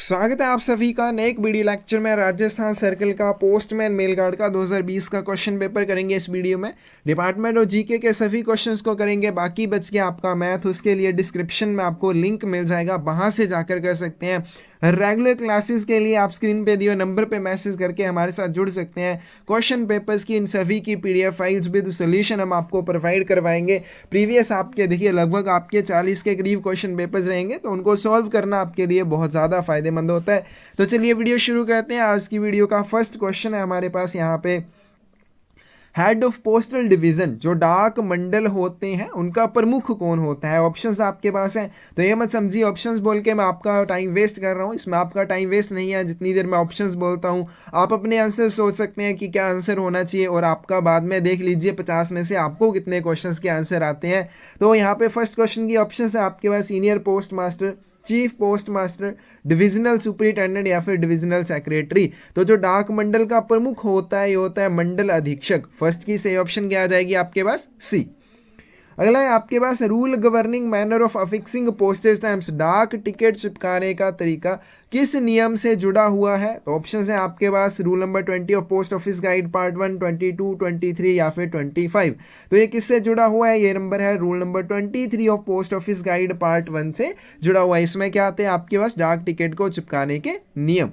स्वागत है आप सभी का नए एक वीडियो लेक्चर में। राजस्थान सर्कल का पोस्टमैन मेल गार्ड का 2020 का क्वेश्चन पेपर करेंगे इस वीडियो में। डिपार्टमेंट और जीके के सभी क्वेश्चंस को करेंगे। बाकी बच गया आपका मैथ, उसके लिए डिस्क्रिप्शन में आपको लिंक मिल जाएगा, वहां से जाकर कर सकते हैं। रेगुलर क्लासेस के लिए आप स्क्रीन पे दिए नंबर पे मैसेज करके हमारे साथ जुड़ सकते हैं। क्वेश्चन पेपर्स की इन सभी की पीडीएफ फाइल्स विद सोल्यूशन हम आपको प्रोवाइड करवाएंगे। प्रीवियस आपके देखिए लगभग आपके 40 के करीब क्वेश्चन पेपर्स रहेंगे, तो उनको सॉल्व करना आपके लिए बहुत ज़्यादा फायदेमंद होता है। तो चलिए वीडियो शुरू करते हैं। आज की वीडियो का फर्स्ट क्वेश्चन है हमारे पास यहाँ पे, हेड ऑफ पोस्टल डिवीजन जो डाक मंडल होते हैं उनका प्रमुख कौन होता है। ऑप्शंस आपके पास हैं, तो ये मत समझिए ऑप्शंस बोल के मैं आपका टाइम वेस्ट कर रहा हूँ। इसमें आपका टाइम वेस्ट नहीं है। जितनी देर मैं ऑप्शंस बोलता हूँ आप अपने आंसर सोच सकते हैं कि क्या आंसर होना चाहिए, और आपका बाद में देख लीजिए 50 में से आपको कितने क्वेश्चन के आंसर आते हैं। तो यहाँ पे फर्स्ट क्वेश्चन की ऑप्शन है आपके पास senior post master, chief post master, divisional superintendent या फिर डिविजनल सेक्रेटरी। तो जो डाक मंडल का प्रमुख होता है ये होता है मंडल अधीक्षक। फर्स्ट की सही ऑप्शन क्या आ जाएगी आपके पास, सी। अगला है आपके पास rule governing manner of affixing postage times, डाक टिकट चिपकाने का तरीका किस नियम से जुड़ा हुआ है। तो ऑप्शन है आपके पास rule number 20 of post office guide part 1, 22, 23 या फिर 25। तो ये किससे जुड़ा हुआ है, ये नंबर है rule number 23 of post office guide part 1 से जुड़ा हुआ है। इसमें क्या आते हैं आपके पास, डाक टिकट को चिपकाने के नियम।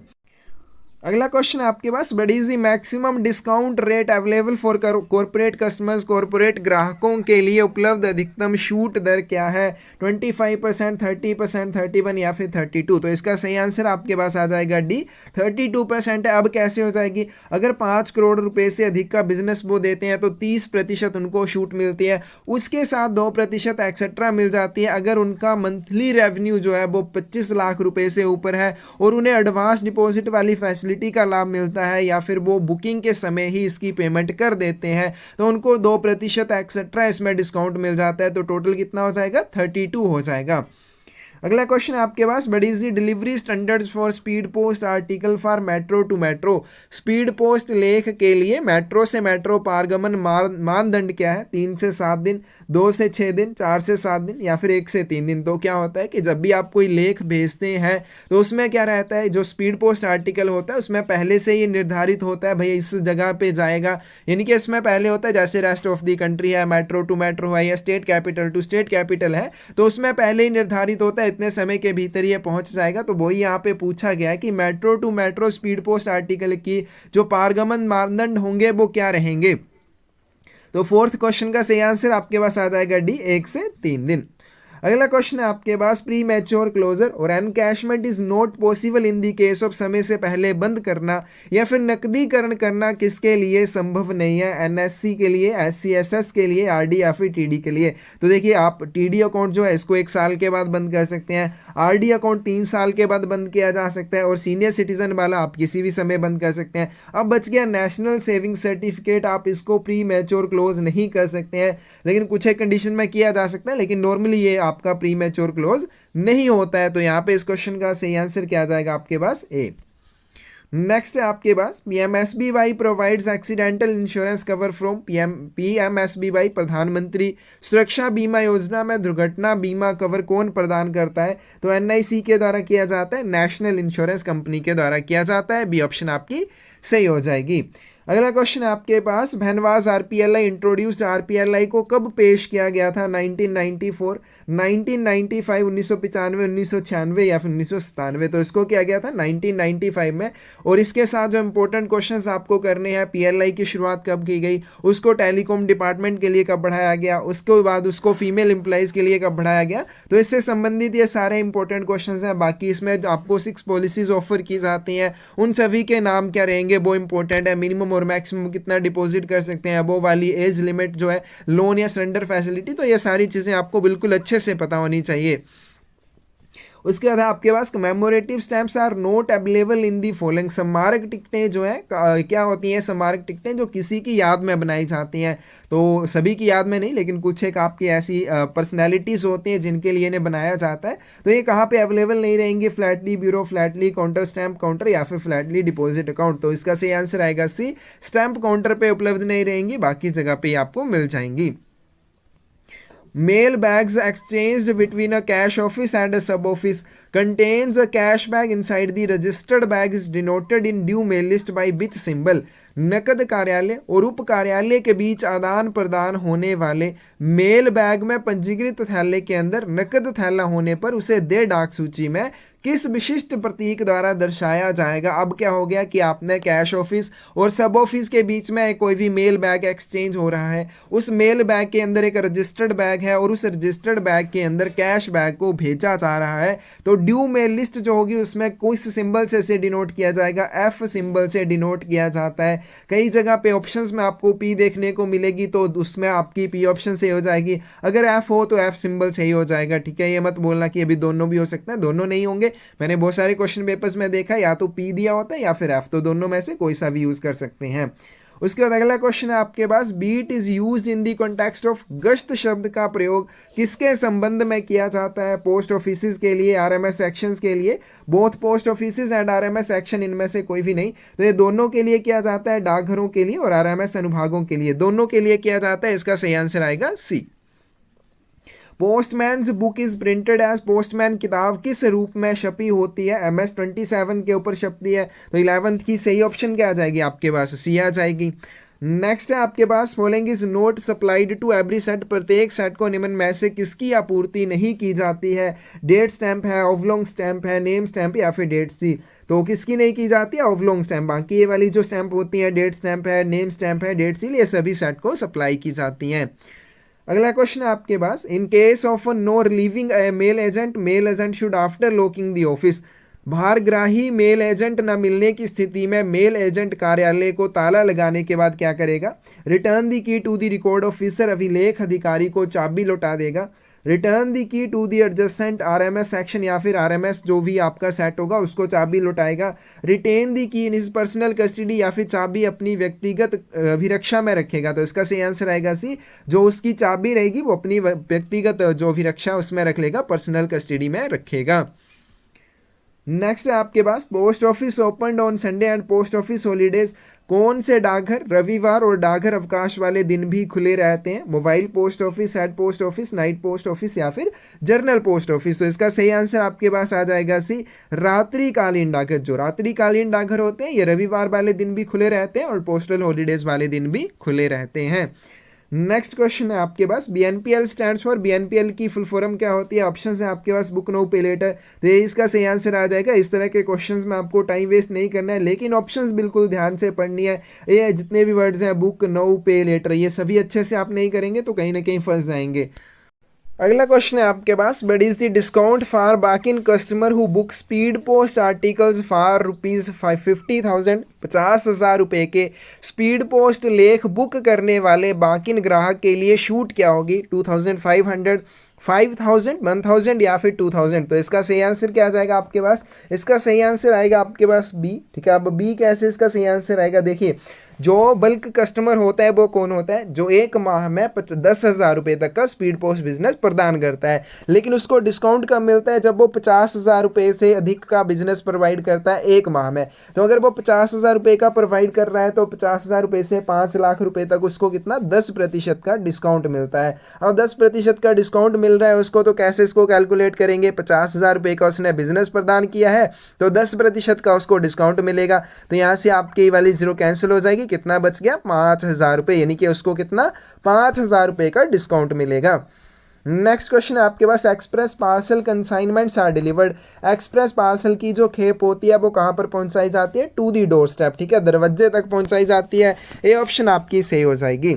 अगला क्वेश्चन है आपके पास, but is the maximum discount rate available for corporate customers, corporate ग्राहकों के लिए उपलब्ध अधिकतम छूट दर क्या है। 25%, 30%, 31 या फिर 32। तो इसका सही आंसर आपके पास आ जाएगा डी, 32% है। अब कैसे हो जाएगी, अगर 5 करोड़ रुपए से अधिक का बिजनेस वो देते हैं तो 30% उनको छूट मिलती है, उसके साथ 2% एक्सेट्रा मिल जाती है अगर उनका मंथली रेवेन्यू जो है वो 25 लाख रुपए से ऊपर है और उन्हें एडवांस डिपॉजिट वाली फैसिलिटी का लाभ मिलता है, या फिर वो बुकिंग के समय ही इसकी पेमेंट कर देते हैं तो उनको 2% एक्सेट्रा इसमें डिस्काउंट मिल जाता है। तो टोटल कितना हो जाएगा, 32 हो जाएगा। अगला क्वेश्चन है आपके पास, but is the delivery standards for speed post article for metro to metro. Speed post लेख के लिए मेट्रो से मेट्रो पारगमन मानदंड क्या है। 3 से 7 दिन, 2 से 6 दिन, 4 से 7 दिन या फिर 1 से 3 दिन। तो क्या होता है कि जब भी आप कोई लेख भेजते हैं तो उसमें क्या रहता है, जो स्पीड पोस्ट आर्टिकल होता है उसमें पहले से ही निर्धारित होता है भाई इस जगह पे जाएगा, यानी कि इसमें पहले होता है जैसे रेस्ट ऑफ द कंट्री है, मेट्रो टू मेट्रो है या state capital to state capital है, तो उसमें पहले ही निर्धारित होता है इतने समय के भीतर ये पहुंच जाएगा। तो वही यहाँ पे पूछा गया है कि metro to metro speed post article की जो पारगमन मानदंड होंगे वो क्या रहेंगे। तो फोर्थ क्वेश्चन का सही आंसर आपके पास आ जाएगा डी, 1 से 3 दिन। अगला क्वेश्चन है आपके पास, प्री मैच्योर क्लोजर और encashment is not possible in the case of समय से पहले बंद करना या फिर नकदीकरण करना किसके लिए संभव नहीं है। एनएससी के लिए, एससीएसएस के लिए, आरडी या फिर टीडी के लिए। तो देखिए आप टीडी अकाउंट जो है इसको 1 साल के बाद बंद कर सकते हैं, आरडी अकाउंट 3 साल के बाद बंद किया जा सकता है, और सीनियर सिटीजन वाला आप किसी भी समय बंद कर सकते हैं। अब बच गया नेशनल सेविंग सर्टिफिकेट, आप इसको प्री मैच्योर क्लोज नहीं कर सकते हैं, लेकिन कुछ एक कंडीशन में किया जा सकता है, लेकिन नॉर्मली ये आपका प्री मैच्योर क्लोज नहीं होता है। तो यहां पे इस क्वेश्चन का सही आंसर क्या आ जाएगा आपके पास, ए। नेक्स्ट है आपके पास, PMSBY provides accidental insurance cover from PMSBY Pradhanmantri Suraksha बीमा योजना में दुर्घटना बीमा कवर कौन प्रदान करता है। तो एनआईसी के द्वारा किया जाता है, नेशनल इंश्योरेंस कंपनी के द्वारा किया जाता है। बी ऑप्शन आपकी सही हो जाएगी। अगला क्वेश्चन है आपके पास, भैनवाज आरपीएलआई इंट्रोड्यूस्ड, आरपीएलआई को कब पेश किया गया था। 1994, 1995, 1995, 1996 या फिर 1997। तो इसको किया गया था 1995 में। और इसके साथ जो इंपॉर्टेंट क्वेश्चंस आपको करने हैं, पीएलआई की शुरुआत कब की गई, उसको टेलीकॉम डिपार्टमेंट के लिए कब बढ़ाया गया, उसके बाद उसको फीमेल एम्प्लॉइज के लिए कब बढ़ाया गया। तो इससे संबंधित ये सारे इंपॉर्टेंट क्वेश्चन हैं। बाकी इसमें आपको 6 पॉलिसीज ऑफर की जाती हैं, उन सभी के नाम क्या रहेंगे वो इंपॉर्टेंट है। मिनिमम और मैक्सिमम कितना डिपॉजिट कर सकते हैं, वो वाली एज लिमिट जो है, लोन या सरेंडर फैसिलिटी, तो ये सारी चीज़ें आपको बिल्कुल अच्छे से पता होनी चाहिए। उसके बाद आपके पास commemorative stamps are not available in the following. स्मारक टिकटें जो है क्या होती हैं, स्मारक टिकटें जो किसी की याद में बनाई जाती हैं। तो सभी की याद में नहीं, लेकिन कुछ एक आपकी ऐसी पर्सनैलिटीज़ होती हैं जिनके लिए इन्हें बनाया जाता है। तो ये कहाँ पे अवेलेबल नहीं रहेंगी, Flatley bureau, Flatley counter, stamp counter या फिर फ्लैटली डिपॉजिट अकाउंट। तो इसका सही आंसर आएगा सी, स्टैम्प काउंटर पे उपलब्ध नहीं रहेंगी, बाकी जगह पे आपको मिल जाएंगी। Mail bags exchanged between a cash office and a sub office contains a cash bag inside the registered bag is denoted in due mail list by which symbol? नकद कार्यालय और उप कार्यालय के बीच आदान प्रदान होने वाले मेल बैग में पंजीकृत थैले के अंदर नकद थैला होने पर उसे दे डाक सूची में किस विशिष्ट प्रतीक द्वारा दर्शाया जाएगा? अब क्या हो गया कि आपने कैश ऑफिस और सब ऑफिस के बीच में कोई भी मेल बैग एक्सचेंज हो रहा है, उस मेल बैग के अंदर एक रजिस्टर्ड बैग है और उस रजिस्टर्ड बैग के अंदर कैश बैग को भेजा जा रहा है, तो ड्यू मेल लिस्ट जो होगी उसमें किस सिंबल से इसे डिनोट किया जाएगा? एफ सिंबल से डिनोट किया जाता है। कई जगह पे ऑप्शंस में आपको पी देखने को मिलेगी, तो उसमें आपकी पी ऑप्शन सही हो जाएगी। अगर एफ हो तो एफ सिंबल सही हो जाएगा, ठीक है। ये मत बोलना कि अभी दोनों भी हो सकते हैं, दोनों नहीं होंगे। मैंने बहुत सारे क्वेश्चन पेपर्स में देखा या तो पी दिया होता है या फिर एफ, तो दोनों में से कोई सा भी यूज कर सकते हैं। उसके बाद अगला क्वेश्चन है आपके पास, beat is used in the context of गश्त शब्द का प्रयोग किसके संबंध में किया जाता है? पोस्ट ऑफिसेज के लिए, आरएमएस सेक्शंस के लिए। Both post offices and RMS section, इनमें से कोई भी नहीं, तो ये दोनों के लिए किया जाता है, डाकघरों के लिए और आरएमएस अनुभागों के लिए, दोनों के लिए किया जाता है। इसका सही आंसर आएगा C. Postman's book is printed as, postman किताब किस रूप में छपी होती है? MS 27 के ऊपर छपती है, तो 11th की सही ऑप्शन क्या आ जाएगी आपके पास? सी आ जाएगी। नेक्स्ट है आपके पास, following is not supplied to every set, प्रत्येक सेट को निम्न में से किसकी आपूर्ति नहीं की जाती है? डेट स्टैंप है, ऑवलॉन्ग स्टैंप है, नेम स्टैंप या फिर डेट सी। तो किसकी नहीं की जाती है? ऑवलॉन्ग स्टैंप। बाकी ये वाली जो स्टैंप होती है, डेट स्टैंप है, नेम स्टैंप है, डेट सील, ये सभी सेट को सप्लाई की जाती हैं। अगला क्वेश्चन है आपके पास, in case of no relieving a mail agent should after locking the office, भारग्राही मेल एजेंट न मिलने की स्थिति में मेल एजेंट कार्यालय को ताला लगाने के बाद क्या करेगा? Return the key to the record officer, अभिलेख अधिकारी को चाबी लौटा देगा। Return the key to the adjutant RMS section या फिर आरएमएस जो भी आपका सेट होगा उसको चाबी लौटाएगा। रिटेन दी की इन इज पर्सनल कस्टडी, या फिर चाबी अपनी व्यक्तिगत अभिरक्षा में रखेगा। तो इसका सही आंसर आएगा सी, जो उसकी चाबी रहेगी वो अपनी व्यक्तिगत जो अभिरक्षा उसमें रख लेगा, पर्सनल कस्टडी में रखेगा। नेक्स्ट है आपके पास, post office open on Sunday and post office holidays, कौन से डाकघर रविवार और डाकघर अवकाश वाले दिन भी खुले रहते हैं? Mobile post office, head post office, night post office या फिर जर्नल पोस्ट ऑफिस। तो इसका सही आंसर आपके पास आ जाएगा सी, रात्रिकालीन डाकघर। जो रात्रिकालीन डाकघर होते हैं ये रविवार वाले दिन भी खुले रहते हैं और पोस्टल हॉलीडेज वाले दिन भी खुले रहते हैं। नेक्स्ट क्वेश्चन है आपके पास, BNPL स्टैंड्स फॉर, BNPL की फुल फॉर्म क्या होती है? ऑप्शंस है आपके पास, बुक नो पे लेटर। तो ये इसका सही आंसर आ जाएगा। इस तरह के क्वेश्चंस में आपको टाइम वेस्ट नहीं करना है, लेकिन ऑप्शंस बिल्कुल ध्यान से पढ़नी है। ये जितने भी वर्ड्स हैं, बुक नो पे लेटर, ये सभी अच्छे से आप नहीं करेंगे तो कहीं ना कहीं फंस जाएंगे। अगला क्वेश्चन है आपके पास, but is the discount for बाकिन customer who book speed post articles for ₹50,000, 50,000 रुपये के स्पीड पोस्ट लेख बुक करने वाले बाकिन ग्राहक के लिए छूट क्या होगी? 2,500, 5,000, 1,000 या फिर 2,000। तो इसका सही आंसर क्या आ जाएगा आपके पास? इसका सही आंसर आएगा आपके पास बी, ठीक है। अब बी कैसे इसका सही आंसर आएगा? देखिए, जो बल्क कस्टमर होता है वो कौन होता है? जो एक माह में 10,000 रुपये तक का स्पीड पोस्ट बिजनेस प्रदान करता है, लेकिन उसको डिस्काउंट कब मिलता है? जब वो 50,000 रुपये से अधिक का बिजनेस प्रोवाइड करता है एक माह में। तो अगर वो 50,000 रुपये का प्रोवाइड कर रहा है तो 50,000 रुपये से 5 लाख रुपये तक उसको कितना? 10% का डिस्काउंट मिलता है। अब 10% का डिस्काउंट मिल रहा है उसको, तो कैसे इसको कैलकुलेट करेंगे? 50,000 रुपये का उसने बिजनेस प्रदान किया है तो 10% का उसको डिस्काउंट मिलेगा। तो यहाँ से आपकी वाली जीरो कैंसिल हो जाएगी। कितना बच गया? 5,000 रुपये, यानी कि उसको कितना? 5,000 रुपये का डिस्काउंट मिलेगा। नेक्स्ट क्वेश्चन है आपके पास, express parcel consignments are delivered, express parcel की जो खेप होती है वो कहाँ पर पहुंचाई जाती है? टू दी डोर स्टेप, ठीक है, दरवाजे तक पहुंचाई जाती है। ये ऑप्शन आपकी सही हो जाएगी।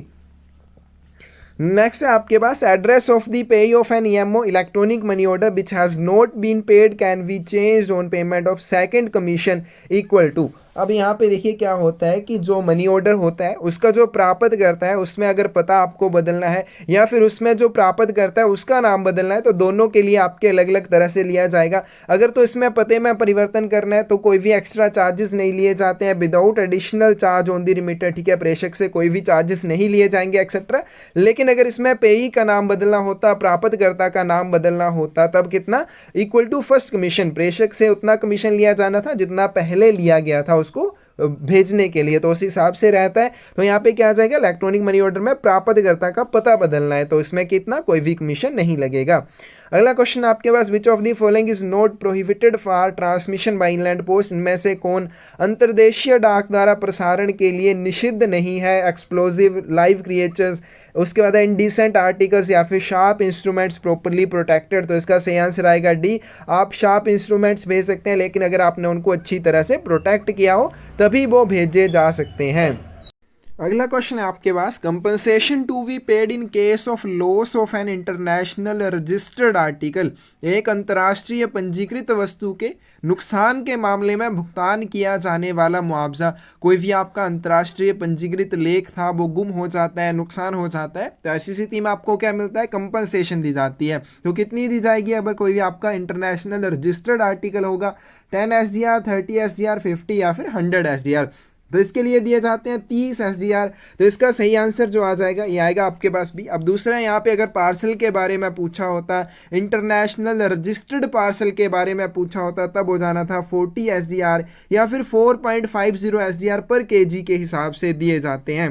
नेक्स्ट है आपके पास, address of the payee of an EMO electronic money order which has not been paid can be changed on payment of second commission equal to. अब यहाँ पे देखिए क्या होता है कि जो मनी ऑर्डर होता है उसका जो प्राप्त करता है उसमें अगर पता आपको बदलना है या फिर उसमें जो प्राप्त करता है उसका नाम बदलना है, तो दोनों के लिए आपके अलग अलग तरह से लिया जाएगा। अगर तो इसमें पते में परिवर्तन करना है तो कोई भी एक्स्ट्रा चार्जेस नहीं लिए जाते हैं, without additional charge on the remitter, ठीक है, प्रेषक से कोई भी चार्जेस नहीं लिए जाएंगे एक्सेट्रा। लेकिन अगर इसमें पेई का नाम बदलना होता, प्राप्तकर्ता का नाम बदलना होता, तब कितना? इक्वल टू फर्स्ट कमीशन, प्रेषक से उतना कमीशन लिया जाना था जितना पहले लिया गया था उसको भेजने के लिए, तो उस हिसाब से रहता है। तो यहाँ पे क्या आ जाएगा, इलेक्ट्रॉनिक मनी ऑर्डर में प्राप्तकर्ता का पता बदलना है, तो इसमें कितना कोई भी कमीशन नहीं लगेगा। अगला क्वेश्चन आपके पास, which of the following is not prohibited for transmission by inland post, इनमें से कौन अंतर्देशीय डाक द्वारा प्रसारण के लिए निषिद्ध नहीं है। एक्सप्लोजिव, लाइव क्रिएचर्स, उसके बाद इंडिसेंट आर्टिकल्स या फिर शार्प इंस्ट्रूमेंट्स प्रॉपरली प्रोटेक्टेड। तो इसका सही आंसर आएगा डी। आप शार्प इंस्ट्रूमेंट्स भेज सकते हैं, लेकिन अगर आपने उनको अच्छी तरह से प्रोटेक्ट किया हो तभी वो भेजे जा सकते हैं। अगला क्वेश्चन है आपके पास, compensation to be paid in case of loss of an international registered article, एक अंतर्राष्ट्रीय पंजीकृत वस्तु के नुकसान के मामले में भुगतान किया जाने वाला मुआवजा। कोई भी आपका अंतर्राष्ट्रीय पंजीकृत लेख था, वो गुम हो जाता है, नुकसान हो जाता है, तो ऐसी स्थिति में आपको क्या मिलता है, कंपनसेशन दी जाती है। तो कितनी दी जाएगी, अगर कोई भी आपका इंटरनेशनल रजिस्टर्ड आर्टिकल होगा, 10 SDR, 30 SDR, 50 या फिर 100 SDR, तो इसके लिए दिए जाते हैं 30 SDR। तो इसका सही आंसर जो आ जाएगा ये आएगा आपके पास भी। अब दूसरा यहाँ पे अगर पार्सल के बारे में पूछा होता, इंटरनेशनल रजिस्टर्ड पार्सल के बारे में पूछा होता, तब हो जाना था 40 SDR या फिर 4.50 SDR पर kg के हिसाब से दिए जाते हैं।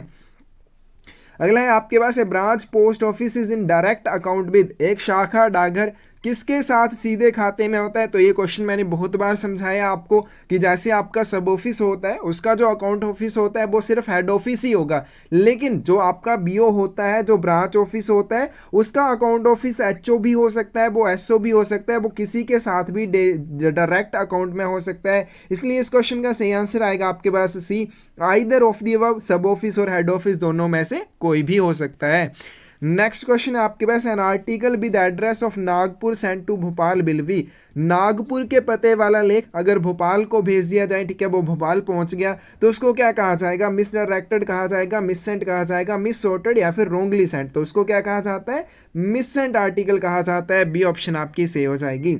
अगला है आपके पास है, branch post office is in direct account with, एक शाखा डाकघर किसके साथ सीधे खाते में होता है। तो ये क्वेश्चन मैंने बहुत बार समझाया आपको कि जैसे आपका सब ऑफिस होता है, उसका जो अकाउंट ऑफिस होता है वो सिर्फ हेड ऑफिस ही होगा, लेकिन जो आपका बीओ होता है, जो ब्रांच ऑफिस होता है, उसका अकाउंट ऑफिस एचओ भी हो सकता है, वो एसओ भी हो सकता है, वो किसी के साथ भी डायरेक्ट अकाउंट में हो सकता है। इसलिए इस क्वेश्चन का सही आंसर आएगा आपके पास सी, आइदर ऑफ द अबव, सब ऑफिस और हेड ऑफिस दोनों में से कोई भी हो सकता है। नेक्स्ट क्वेश्चन है आपके पास, an article with address of Nagpur sent to Bhopal बिलवी, नागपुर के पते वाला लेख अगर भोपाल को भेज दिया जाए, ठीक है, वो भोपाल पहुंच गया, तो उसको क्या कहा जाएगा, मिस डायरेक्टेड कहा जाएगा, मिस सेंट कहा जाएगा, मिस सॉर्टेड या फिर रोंगली सेंट। तो उसको क्या कहा जाता है, मिस सेंट आर्टिकल कहा जाता है। बी ऑप्शन आपकी सही हो जाएगी।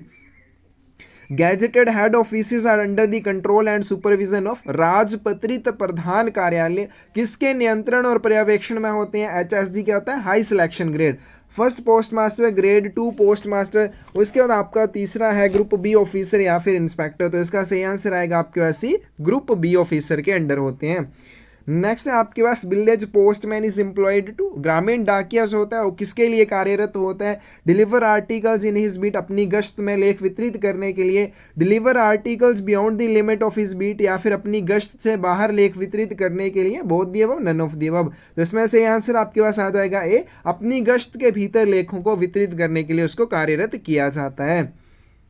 Gazetted head offices are under the control and supervision of, राजपत्रित प्रधान कार्यालय किसके नियंत्रण और पर्यवेक्षण में होते हैं। HSG क्या होता है, high selection grade, first post master, grade 2 post master, उसके बाद आपका तीसरा है ग्रुप बी ऑफिसर या फिर इंस्पेक्टर। तो इसका सही आंसर आएगा आपके पास ग्रुप बी ऑफिसर के अंडर होते हैं। नेक्स्ट है आपके पास, village postman is employed to, ग्रामीण डाकिया जो होता है वो किसके लिए कार्यरत होता है, deliver articles in his beat, अपनी गश्त में लेख वितरित करने के लिए, deliver articles beyond the limit of his beat, या फिर अपनी गश्त से बाहर लेख वितरित करने के लिए, both the above, none of the above. तो इसमें से आंसर आपके पास आ जाएगा ए, अपनी गश्त के भीतर लेखों को वितरित करने के लिए उसको कार्यरत किया जाता है।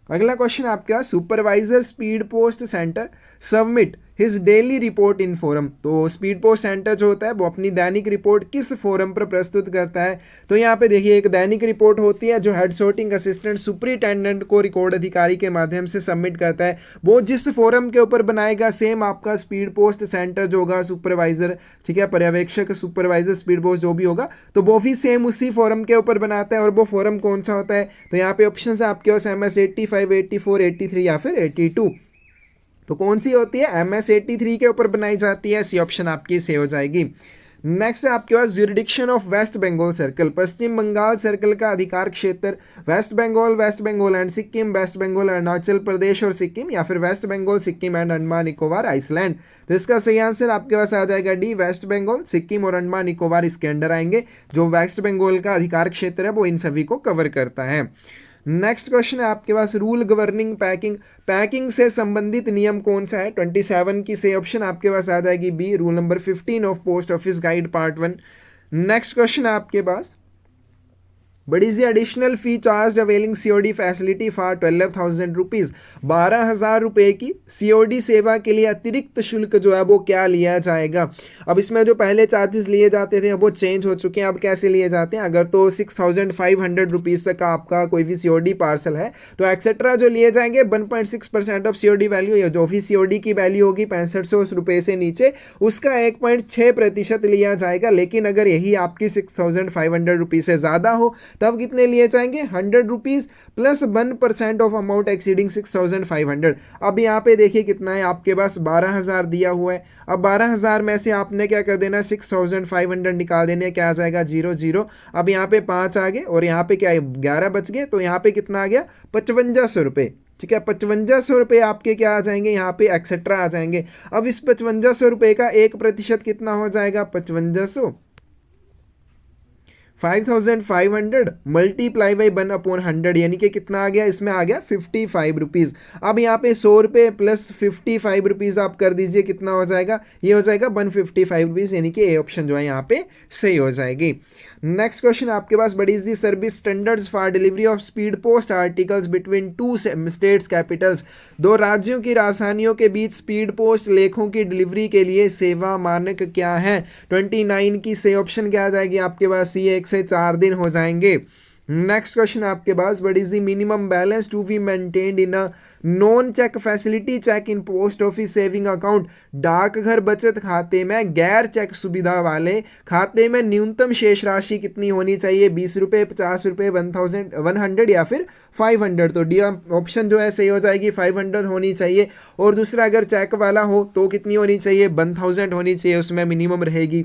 अगला क्वेश्चन आपका, supervisor speed post centre submit his daily report इन फोरम, तो स्पीड पोस्ट सेंटर जो होता है वो अपनी दैनिक रिपोर्ट किस फोरम पर प्रस्तुत करता है। तो यहाँ पे देखिए, एक दैनिक रिपोर्ट होती है जो हेड सॉर्टिंग असिस्टेंट सुपरिटेंडेंट को रिकॉर्ड अधिकारी के माध्यम से सबमिट करता है, वो जिस फोरम के ऊपर बनाएगा, सेम आपका स्पीड पोस्ट सेंटर जो होगा, सुपरवाइजर, ठीक है, पर्यवेक्षक, सुपरवाइजर स्पीड पोस्ट जो भी होगा, तो वो भी सेम उसी फोरम के ऊपर बनाता है। और वो फोरम कौन सा होता है, तो यहाँ पे ऑप्शन है आपके पास MS 85, 84, 83 या फिर 82। तो कौन सी होती है, MS 83 के ऊपर बनाई जाती है। सी ऑप्शन आपकी सही हो जाएगी। नेक्स्ट है आपके पास, jurisdiction of West Bengal circle, Paschim Bengal circle का अधिकार क्षेत्र, West Bengal and Sikkim, West Bengal Arunachal Pradesh और सिक्किम, या फिर West Bengal Sikkim and Andaman Nicobar island. तो इसका सही आंसर आपके पास आ जाएगा डी, वेस्ट बंगाल सिक्किम और अंडमान निकोबार इसके अंडर आएंगे। जो वेस्ट बंगाल का अधिकार क्षेत्र है वो इन सभी को कवर करता है। नेक्स्ट क्वेश्चन है आपके पास, रूल गवर्निंग पैकिंग, पैकिंग से संबंधित नियम कौन सा है। 27 की सही ऑप्शन आपके पास आ जाएगी B, rule number 15 of post office guide part 1। Next question है आपके पास, but is the additional fee charge availing COD facility for 12,000 rupees, 12,000 रुपये की COD सेवा के लिए अतिरिक्त शुल्क जो है वो क्या लिया जाएगा। अब इसमें जो पहले चार्जेस लिए जाते थे वो चेंज हो चुके हैं, अब कैसे लिए जाते हैं। अगर तो 6,500 रुपीज़ तक का आपका कोई भी COD पार्सल है तो एक्सेट्रा जो लिए जाएंगे 1.6% ऑफ COD वैल्यू, या जो भी COD की वैल्यू होगी 6500 रुपये से नीचे, उसका 1.6% लिया जाएगा। लेकिन अगर यही आपकी 6,500 रुपीज़ से ज़्यादा हो तब कितने लिए जाएंगे, 100 rupees plus 1% of amount exceeding 6,500। अब यहाँ पे देखिए कितना है आपके पास, 12,000 दिया हुआ है। अब 12,000 में से आपने क्या कर देना, 6,500 निकाल देने, क्या आ जाएगा 0 अब यहाँ पे 5 आ गए और यहाँ पे क्या 11 बच गए, तो यहाँ पे कितना आ गया 5500 रुपये। ठीक है। 5500 रुपये आपके क्या आ जाएंगे, यहाँ पे एक्सेट्रा आ जाएंगे। अब इस 5500 रुपये का 1% कितना हो जाएगा, 5500 5500 मल्टीप्लाई बाई 1/100 यानी कि कितना आ गया, इसमें आ गया 55 रुपीज़। अब यहाँ पे 100 रुपये प्लस 55 रुपीज़ आप कर दीजिए, कितना हो जाएगा, ये हो जाएगा 155 रुपीज़, यानी कि ए ऑप्शन जो है यहाँ पे सही हो जाएगी। नेक्स्ट क्वेश्चन आपके पास, what is the service standards for delivery of speed post articles between two states capitals. दो राज्यों की राजधानियों के बीच स्पीड पोस्ट लेखों की डिलीवरी के लिए सेवा मानक क्या है। 29 की सही ऑप्शन क्या आ जाएगी आपके पास, ये 1 से 4 दिन हो जाएंगे। नेक्स्ट क्वेश्चन आपके पास, what is the minimum balance to be maintained in a non cheque facility cheque in post office saving account. डाकघर बचत खाते में गैर चेक सुविधा वाले खाते में न्यूनतम शेष राशि कितनी होनी चाहिए, 20 रुपये, 50 रुपये, 100 या फिर 500। तो डी ऑप्शन जो है सही हो जाएगी, 500 होनी चाहिए। और दूसरा अगर चेक वाला हो तो कितनी होनी चाहिए, 1000 होनी चाहिए, उसमें मिनिमम रहेगी।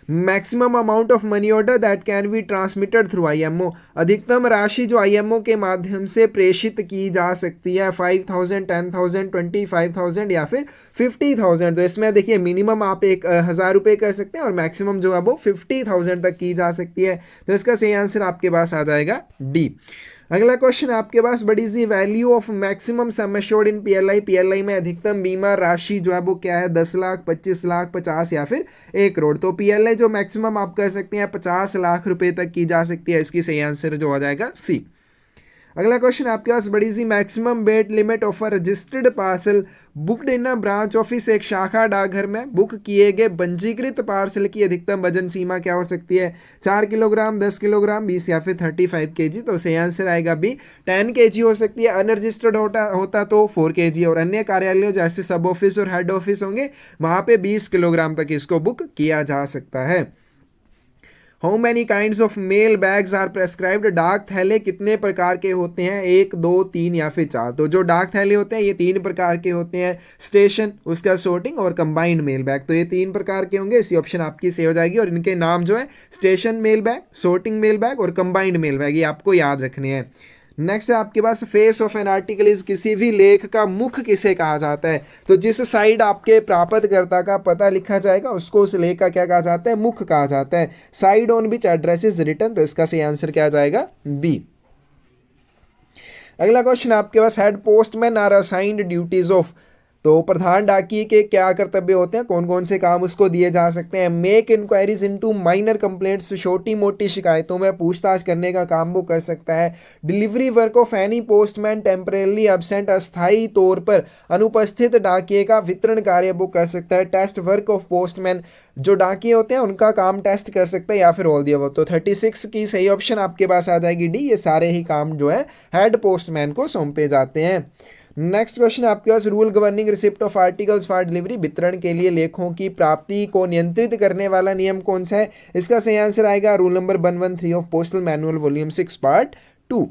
Maximum amount of money order that can be transmitted through IMO. अधिकतम राशि जो आईएमओ के माध्यम से प्रेषित की जा सकती है, 5000, 10000, 25000 या फिर 50000। तो इसमें देखिए मिनिमम आप 1000 रुपये कर सकते हैं और मैक्सिमम जो है वो 50000 तक की जा सकती है। तो इसका सही आंसर आपके पास आ जाएगा डी। अगला क्वेश्चन आपके पास, what is the value of maximum sum assured in PLI. PLI में अधिकतम बीमा राशि जो है वो क्या है, 10 लाख, 25 लाख, 50 या फिर 1 करोड़। तो पीएलआई जो मैक्सिमम आप कर सकते हैं 50 लाख रुपए तक की जा सकती है। इसकी सही आंसर जो हो जाएगा सी। अगला क्वेश्चन आपके पास, what is the maximum weight limit of a registered parcel booked in a branch office. एक शाखा डाकघर में बुक किए गए पंजीकृत पार्सल की अधिकतम वजन सीमा क्या हो सकती है, 4 किलोग्राम, 10 किलोग्राम, 20 या फिर 35 kg। तो सही आंसर आएगा बी, 10 kg हो सकती है। अनरजिस्टर्ड होता तो 4 kg। और अन्य कार्यालयों जैसे सब ऑफिस और हेड ऑफिस होंगे वहाँ पे 20 किलोग्राम तक इसको बुक किया जा सकता है। How many kinds of mail bags are prescribed. डाक थैले कितने प्रकार के होते हैं, 1, 2, 3 या फिर 4। तो जो डाक थैले होते हैं ये 3 प्रकार के होते हैं, स्टेशन, उसका sorting और कंबाइंड मेल बैग। तो ये 3 प्रकार के होंगे, इसी ऑप्शन आपकी सही हो जाएगी। और इनके नाम जो है station mail bag, sorting mail bag और कंबाइंड मेल बैग, ये आपको याद रखने हैं। नेक्स्ट है आपके पास, face of an article is, किसी भी लेख का मुख किसे कहा जाता है। तो जिस साइड आपके प्राप्तकर्ता का पता लिखा जाएगा उसको उस लेख का क्या कहा जाता है, मुख कहा जाता है। Side on which address is written. तो इसका सही आंसर क्या आ जाएगा, बी। अगला क्वेश्चन आपके पास, head postman are assigned duties of. तो प्रधान डाकिये के क्या कर्तव्य होते हैं, कौन कौन से काम उसको दिए जा सकते हैं। Make inquiries into minor complaints, छोटी मोटी शिकायतों में पूछताछ करने का काम वो कर सकता है। Delivery work of any postman temporarily absent, अस्थायी तौर पर अनुपस्थित डाकिये का वितरण कार्य वो कर सकता है। टेस्ट वर्क ऑफ पोस्टमैन, जो डाकिये होते हैं उनका काम टेस्ट कर सकता है, या फिर ऑल दी अबव। तो 36 की सही ऑप्शन आपके पास आ जाएगी डी। ये सारे ही काम जो है हेड पोस्टमैन को सौंपे जाते हैं। नेक्स्ट क्वेश्चन आपके पास, rule governing receipt of articles for delivery. वितरण के लिए लेखों की प्राप्ति को नियंत्रित करने वाला नियम कौन सा है। इसका सही आंसर आएगा rule number 113 of postal manual volume 6 part 2।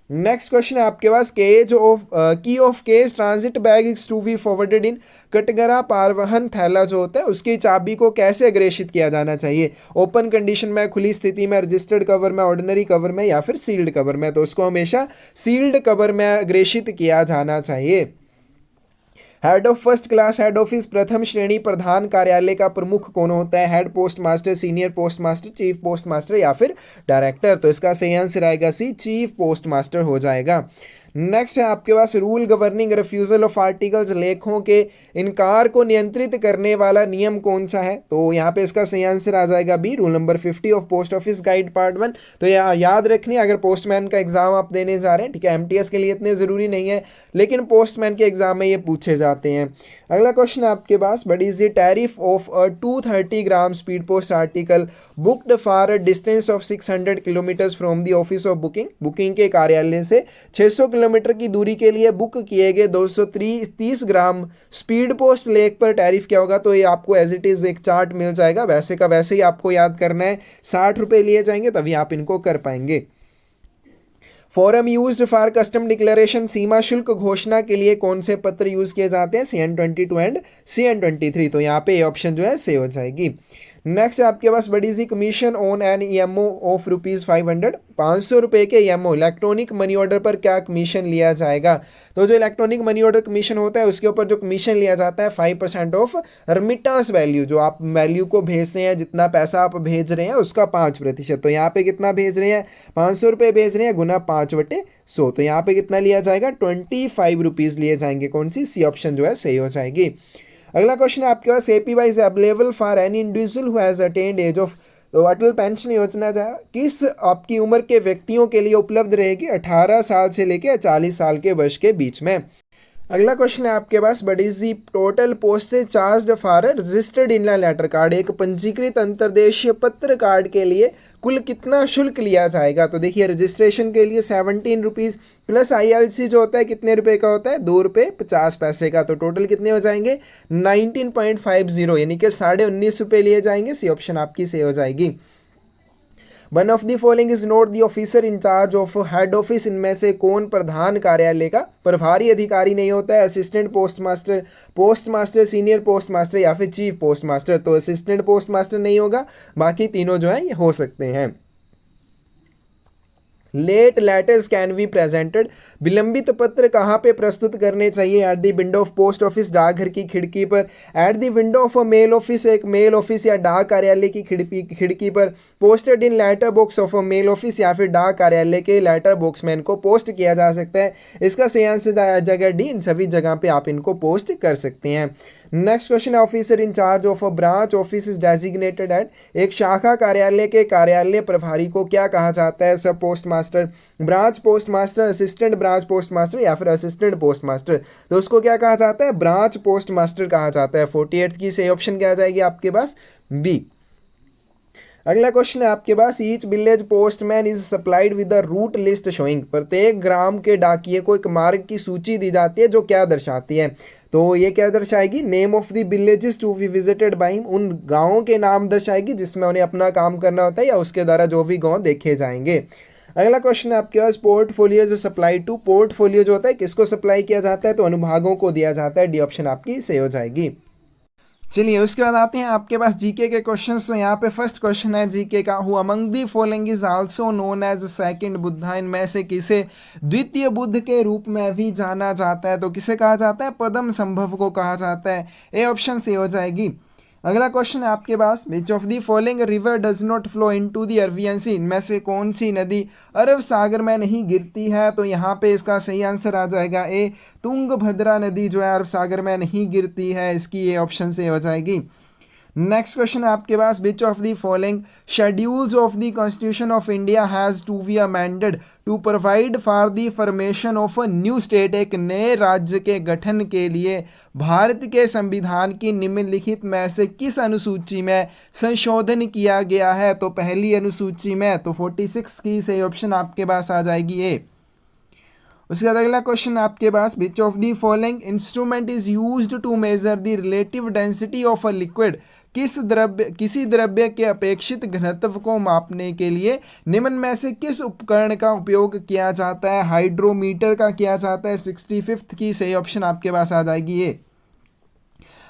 Next question आपके पास, cage of key of cage transit bag is to be forwarded in. कटघरा पारवहन थैला जो होता है उसकी चाबी को कैसे अग्रेषित किया जाना चाहिए, ओपन कंडीशन में, खुली स्थिति में, रजिस्टर्ड कवर में, ऑर्डिनरी कवर में या फिर सील्ड कवर में। तो उसको हमेशा सील्ड कवर में अग्रेषित किया जाना चाहिए। Head of first class head office, प्रथम श्रेणी प्रधान कार्यालय का प्रमुख कौन होता है। Head post master, senior post master, chief post master या फिर डायरेक्टर। तो इसका सही आंसर आएगा सी, चीफ पोस्ट मास्टर हो जाएगा। नेक्स्ट है आपके पास, rule governing refusal of articles, लेखों के इनकार को नियंत्रित करने वाला नियम कौन सा है। तो यहाँ पे इसका सही आंसर आ जाएगा B, rule number 50 of post office guide part 1। तो याद रखनी, अगर पोस्टमैन का एग्जाम आप देने जा रहे हैं, ठीक है, एमटीएस के लिए इतने ज़रूरी नहीं है लेकिन पोस्टमैन के एग्जाम में ये पूछे जाते हैं। अगला क्वेश्चन आपके पास, what is the tariff of a 230 gram speed post article booked for a distance of 600 kilometres from the office of booking. Booking के कार्यालय से 600 किलोमीटर की दूरी के लिए बुक किए गए 230 ग्राम स्पीड पोस्ट लेख पर टैरिफ क्या होगा। तो ये आपको एज इट इज़ एक चार्ट मिल जाएगा, वैसे का वैसे ही आपको याद करना है। 60 रुपये लिए जाएंगे तभी आप इनको कर पाएंगे। Form used for custom declaration, सीमा शुल्क घोषणा के लिए कौन से पत्र यूज किए जाते हैं, CN22 एंड CN23। तो यहाँ पे ऑप्शन जो है सही हो जाएगी। नेक्स्ट आपके पास what is the commission on an EMO of ₹500, 500 रुपये के ईएमओ इलेक्ट्रॉनिक मनी ऑर्डर पर क्या कमीशन लिया जाएगा। तो जो इलेक्ट्रॉनिक मनी ऑर्डर कमीशन होता है उसके ऊपर जो कमीशन लिया जाता है 5% ऑफ रेमिटेंस वैल्यू, जो आप वैल्यू को भेजते हैं, जितना पैसा आप भेज रहे हैं उसका 5%। तो यहाँ पे कितना भेज रहे हैं, 500 रुपये भेज रहे हैं, गुना 5/100, तो यहाँ पे कितना लिया जाएगा, 25 रुपीज़ लिए जाएंगे। कौन सी, सी ऑप्शन जो है सही हो जाएगी। अगला क्वेश्चन है आपके पास, APY is available for any individual who has attained age of, तो अटल पेंशन योजना किस आपकी उम्र के व्यक्तियों के लिए उपलब्ध रहेगी, 18 साल से लेकर 40 साल के वर्ष के बीच में। अगला क्वेश्चन है आपके पास, but is the total postage charge for registered inland letter card, एक पंजीकृत अंतर्देशीय पत्र कार्ड के लिए कुल कितना शुल्क लिया जाएगा। तो देखिए रजिस्ट्रेशन के लिए 17 रुपीज़ प्लस ILC जो होता है कितने रुपए का होता है, ₹2.50 का, तो टोटल कितने हो जाएंगे 19.50, यानी कि 19.5 रुपये लिए जाएंगे। सी ऑप्शन आपकी सही हो जाएगी। One of the following is not the officer in charge of head office, इनमें से कौन प्रधान कार्यालय का प्रभारी अधिकारी नहीं होता है, assistant post master, post master, senior post master या फिर चीफ पोस्ट मास्टर। तो असिस्टेंट पोस्ट मास्टर नहीं होगा, बाकी तीनों जो है ये हो सकते हैं। Late letters can be presented, विलंबित पत्र कहाँ पे प्रस्तुत करने चाहिए, at the window of post office, डाकघर की खिड़की पर, at the window of a mail office, एक मेल ऑफिस या डाक कार्यालय की खिड़की पर, posted in letter box of a mail office, या फिर डाक कार्यालय के लेटर बॉक्स में इनको पोस्ट किया जा सकता है। इसका सही आंसर जगह डी, इन सभी जगह पे आप इनको पोस्ट कर सकते हैं। Next question, officer in charge of a branch office is designated at, एक शाखा कार्यालय के कार्यालय प्रभारी को क्या कहा जाता है, सब post master, branch post master, assistant branch post master या फिर असिस्टेंट पोस्ट मास्टर। तो उसको क्या कहा जाता है, ब्रांच पोस्ट मास्टर कहा जाता है। 48 की सही ऑप्शन क्या आ जाएगी आपके पास, बी। अगला क्वेश्चन है आपके पास, each village postman is supplied with the route list showing, प्रत्येक ग्राम के डाकिये को एक मार्ग की सूची दी जाती है जो क्या दर्शाती है। तो ये क्या दर्शाएगी, name of the villages to be visited by him, उन गाँवों के नाम दर्शाएगी जिसमें उन्हें अपना काम करना होता है या उसके द्वारा जो भी गाँव देखे जाएंगे। अगला क्वेश्चन है आपके पास, पोर्टफोलियो जो सप्लाई टू, पोर्टफोलियो जो होता है किसको सप्लाई किया जाता है, तो अनुभागों को दिया जाता है। डी ऑप्शन आपकी सही हो जाएगी। चलिए उसके बाद आते हैं आपके पास जीके के क्वेश्चंस। तो यहाँ पे फर्स्ट क्वेश्चन है जीके का, who among the following is also known as second Buddha, इनमें से किसे द्वितीय बुद्ध के रूप में भी जाना जाता है। तो किसे कहा जाता है, पद्म संभव को कहा जाता है। ए ऑप्शन से हो जाएगी। अगला क्वेश्चन है आपके पास, which of the following river does not flow into the Arabian sea, इनमें से कौन सी नदी अरब सागर में नहीं गिरती है। तो यहाँ पे इसका सही आंसर आ जाएगा ए, तुंगभद्रा नदी जो है अरब सागर में नहीं गिरती है, इसकी ये ऑप्शन से हो जाएगी। नेक्स्ट क्वेश्चन है आपके पास, which of the following schedules of the constitution of India has to be amended to provide for the formation of a new state, एक नए राज्य के गठन के लिए भारत के संविधान की निम्नलिखित में से किस अनुसूची में संशोधन किया गया है। तो पहली अनुसूची में, तो 46 की सही ऑप्शन आपके पास आ जाएगी ए। उसके बाद अगला क्वेश्चन आपके पास, which of the following instrument is used to measure the relative density of a liquid, किसी द्रव्य के अपेक्षित घनत्व को मापने के लिए निम्न में से किस उपकरण का उपयोग किया जाता है। हाइड्रोमीटर का किया जाता है। 65 की सही ऑप्शन आपके पास आ जाएगी ये।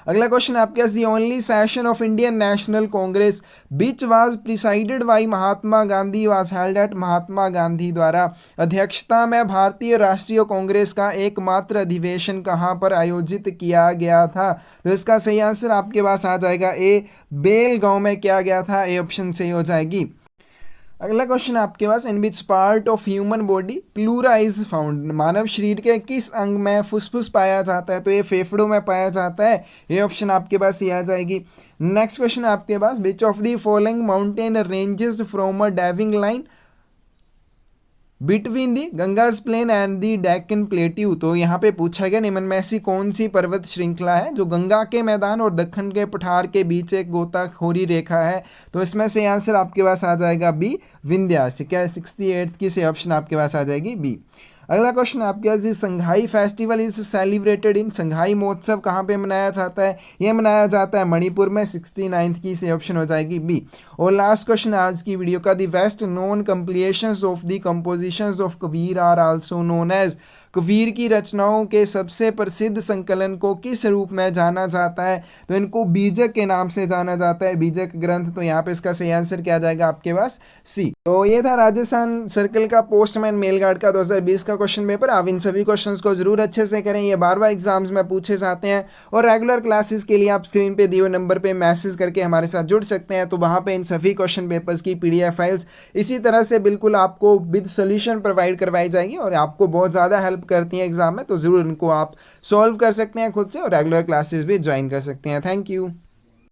अगला क्वेश्चन आपके पास, the only session of Indian National Congress which was presided by Mahatma Gandhi was held at, Mahatma Gandhi द्वारा अध्यक्षता में भारतीय राष्ट्रीय कांग्रेस का एकमात्र अधिवेशन कहाँ पर आयोजित किया गया था। तो इसका सही आंसर आपके पास आ जाएगा ए, बेलगांव में किया गया था। ए ऑप्शन सही हो जाएगी। अगला क्वेश्चन आपके पास, in which part of human body pleura is found, मानव शरीर के किस अंग में फुसफुस पाया जाता है। तो ये फेफड़ों में पाया जाता है। ये ऑप्शन आपके पास ये आ जाएगी। नेक्स्ट क्वेश्चन आपके पास, which of the following mountain ranges from a dividing line between the Ganges plain and the Deccan plateau. तो यहाँ पे पूछा गया निम्न में ऐसी कौन सी पर्वत श्रृंखला है जो गंगा के मैदान और दक्कन के पठार के बीच एक गोताखोरी रेखा है। तो इसमें से आंसर आपके पास आ जाएगा बी, विंध्याचल। ठीक है, 68 की से ऑप्शन आपके पास आ जाएगी बी। अगला क्वेश्चन आपके पास, संघाई फेस्टिवल इज सेलिब्रेटेड इन, संघाई महोत्सव कहाँ पे मनाया जाता है। ये मनाया जाता है मणिपुर में। 69 की से ऑप्शन हो जाएगी बी। और लास्ट क्वेश्चन आज की वीडियो का, the best known compilations of the compositions of Kabir are also known as, Kabir की रचनाओं के सबसे प्रसिद्ध संकलन को किस रूप में जाना जाता है? तो इनको बीजक के नाम से जाना जाता है, बीजक ग्रंथ। तो यहाँ पे इसका सही आंसर क्या आ जाएगा आपके पास? सी। तो ये था राजस्थान सर्कल का पोस्टमैन मेल गार्ड का 2020 का क्वेश्चन पेपर। आप इन सभी क्वेश्चंस को जरूर अच्छे से करें, ये बार बार एग्जाम्स में पूछे जाते हैं। और रेगुलर क्लासेस के लिए आप स्क्रीन पे दिए हुए नंबर पे मैसेज करके हमारे साथ जुड़ सकते हैं। तो वहाँ पे इन सभी क्वेश्चन पेपर्स की PDF फाइल्स इसी तरह से बिल्कुल आपको विद सोल्यूशन प्रोवाइड करवाई जाएगी और आपको बहुत ज़्यादा हेल्प करती हैं एग्जाम में। तो ज़रूर इनको आप सॉल्व कर सकते हैं खुद से और रेगुलर क्लासेस भी ज्वाइन कर सकते हैं। Thank you.